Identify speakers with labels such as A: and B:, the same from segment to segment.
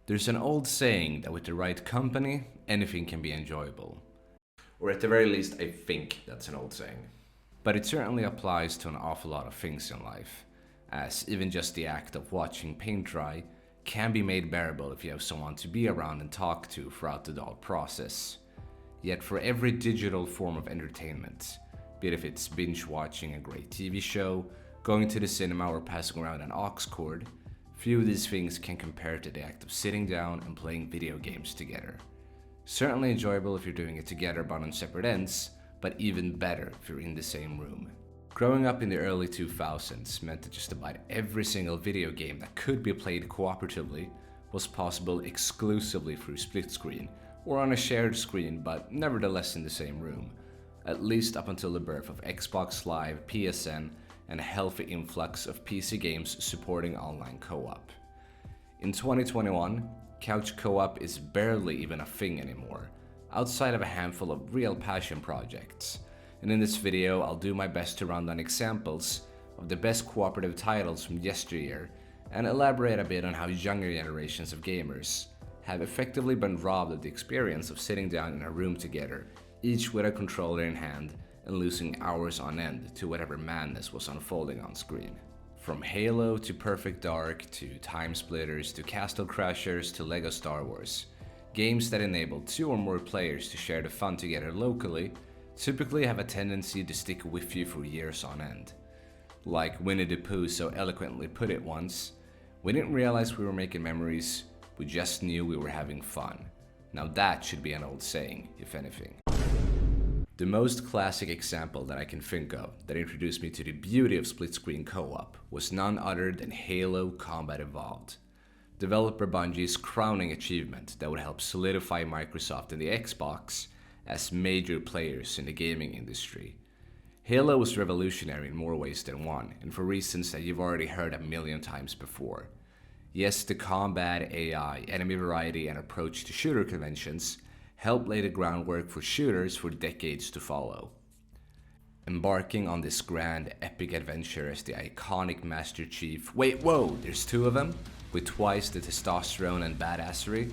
A: There's an old saying that with the right company, anything can be enjoyable. Or at the very least, I think that's an old saying. But it certainly applies to an awful lot of things in life, as even just the act of watching paint dry can be made bearable if you have someone to be around and talk to throughout the dull process. Yet for every digital form of entertainment, be it if it's binge watching a great TV show, going to the cinema or passing around an aux cord, few of these things can compare to the act of sitting down and playing video games together. Certainly enjoyable if you're doing it together but on separate ends, but even better if you're in the same room. Growing up in the early 2000s meant that just about every single video game that could be played cooperatively was possible exclusively through Splitscreen, or on a shared screen but nevertheless in the same room, at least up until the birth of Xbox Live, PSN, and a healthy influx of PC games supporting online co-op. In 2021, couch co-op is barely even a thing anymore, outside of a handful of real passion projects. And in this video, I'll do my best to run down examples of the best cooperative titles from yesteryear and elaborate a bit on how younger generations of gamers have effectively been robbed of the experience of sitting down in a room together, each with a controller in hand, and losing hours on end to whatever madness was unfolding on screen. From Halo to Perfect Dark to Time Splitters to Castle Crashers to Lego Star Wars, games that enable 2 or more players to share the fun together locally typically have a tendency to stick with you for years on end. Like Winnie the Pooh so eloquently put it once, we didn't realize we were making memories, we just knew we were having fun. Now that should be an old saying, if anything. The most classic example that I can think of that introduced me to the beauty of split-screen co-op was none other than Halo Combat Evolved, developer Bungie's crowning achievement that would help solidify Microsoft and the Xbox as major players in the gaming industry. Halo was revolutionary in more ways than one, and for reasons that you've already heard a million times before. Yes, the combat, AI, enemy variety, and approach to shooter conventions helped lay the groundwork for shooters for decades to follow. Embarking on this grand, epic adventure as the iconic Master Chief, wait, whoa, there's 2 of them? With twice the testosterone and badassery?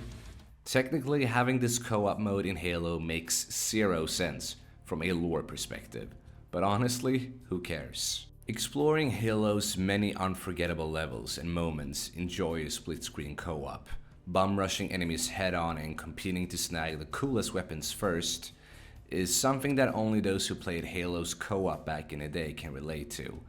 A: Technically, having this co-op mode in Halo makes 0 sense from a lore perspective, but honestly, who cares? Exploring Halo's many unforgettable levels and moments in joyous split-screen co-op, bum-rushing enemies head-on and competing to snag the coolest weapons first, is something that only those who played Halo's co-op back in the day can relate to.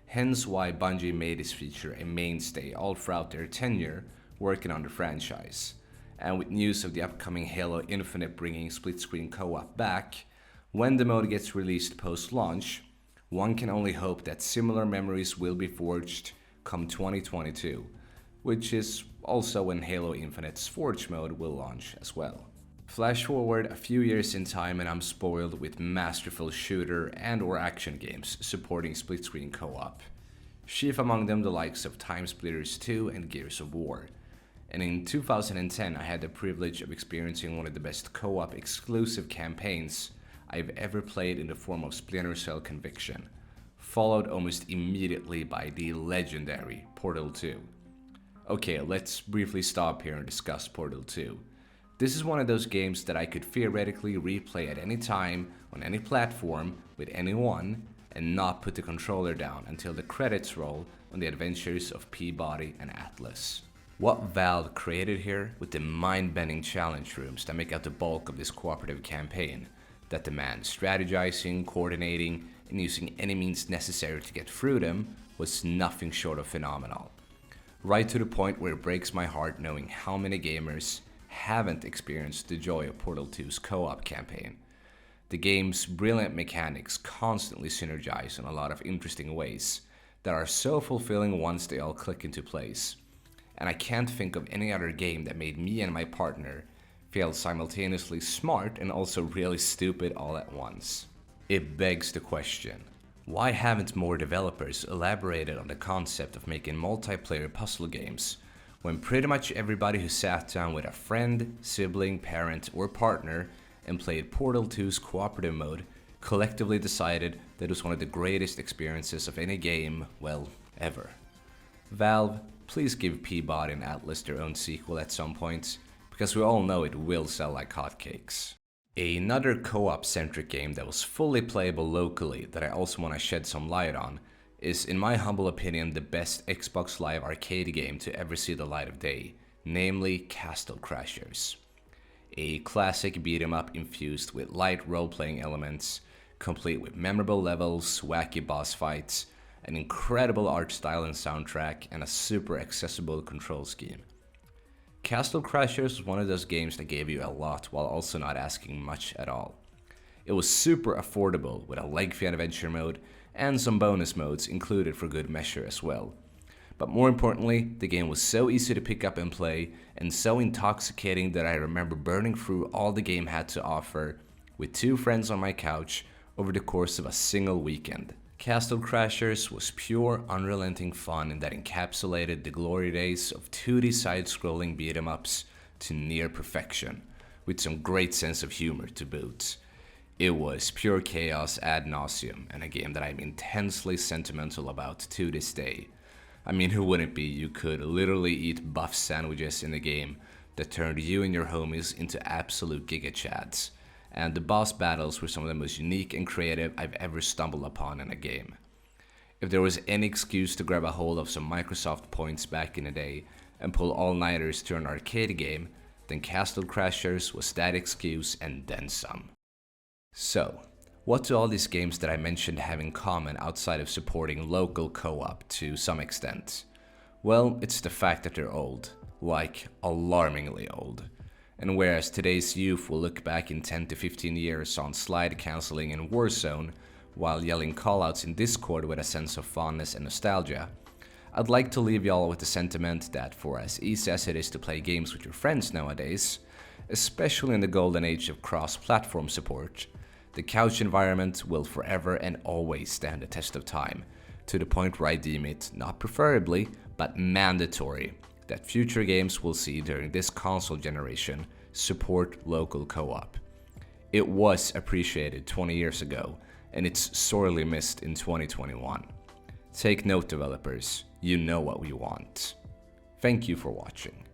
A: Hence why Bungie made this feature a mainstay all throughout their tenure working on the franchise. And with news of the upcoming Halo Infinite bringing split-screen co-op back, when the mode gets released post-launch, one can only hope that similar memories will be forged come 2022, which is also when Halo Infinite's Forge mode will launch as well. Flash forward a few years in time and I'm spoiled with masterful shooter and or action games supporting split-screen co-op. Chief among them the likes of Time Splitters 2 and Gears of War. And in 2010 I had the privilege of experiencing one of the best co-op exclusive campaigns I've ever played in the form of Splinter Cell Conviction, followed almost immediately by the legendary Portal 2. Okay, let's briefly stop here and discuss Portal 2. This is one of those games that I could theoretically replay at any time, on any platform, with anyone, and not put the controller down until the credits roll on the adventures of Peabody and Atlas. What Valve created here with the mind-bending challenge rooms that make out the bulk of this cooperative campaign, that demand strategizing, coordinating, and using any means necessary to get through them, was nothing short of phenomenal. Right to the point where it breaks my heart knowing how many gamers haven't experienced the joy of Portal 2's co-op campaign. The game's brilliant mechanics constantly synergize in a lot of interesting ways that are so fulfilling once they all click into place. And I can't think of any other game that made me and my partner feel simultaneously smart and also really stupid all at once. It begs the question, why haven't more developers elaborated on the concept of making multiplayer puzzle games when pretty much everybody who sat down with a friend, sibling, parent, or partner and played Portal 2's cooperative mode collectively decided that it was one of the greatest experiences of any game, well, ever? Valve, please give Peabody and Atlas their own sequel at some point, because we all know it will sell like hotcakes. Another co-op centric game that was fully playable locally that I also want to shed some light on is, in my humble opinion, the best Xbox Live arcade game to ever see the light of day, namely Castle Crashers. A classic beat 'em up infused with light role-playing elements, complete with memorable levels, wacky boss fights, an incredible art style and soundtrack, and a super accessible control scheme. Castle Crashers was one of those games that gave you a lot while also not asking much at all. It was super affordable with a lengthy adventure mode and some bonus modes included for good measure as well. But more importantly, the game was so easy to pick up and play and so intoxicating that I remember burning through all the game had to offer with 2 friends on my couch over the course of a single weekend. Castle Crashers was pure, unrelenting fun that encapsulated the glory days of 2D side-scrolling beat-em-ups to near perfection, with some great sense of humor to boot. It was pure chaos ad nauseum, and a game that I'm intensely sentimental about to this day. I mean, who wouldn't be? You could literally eat buff sandwiches in the game that turned you and your homies into absolute giga-chads. And the boss battles were some of the most unique and creative I've ever stumbled upon in a game. If there was any excuse to grab a hold of some Microsoft points back in the day and pull all-nighters to an arcade game, then Castle Crashers was that excuse and then some. So, what do all these games that I mentioned have in common outside of supporting local co-op to some extent? Well, it's the fact that they're old, like alarmingly old. And whereas today's youth will look back in 10 to 15 years on slide cancelling in Warzone, while yelling callouts in Discord with a sense of fondness and nostalgia, I'd like to leave y'all with the sentiment that for as easy as it is to play games with your friends nowadays, especially in the golden age of cross-platform support, the couch environment will forever and always stand the test of time, to the point where I deem it not preferably, but mandatory that future games we'll see during this console generation support local co-op. It was appreciated 20 years ago, and it's sorely missed in 2021. Take note, developers, you know what we want. Thank you for watching.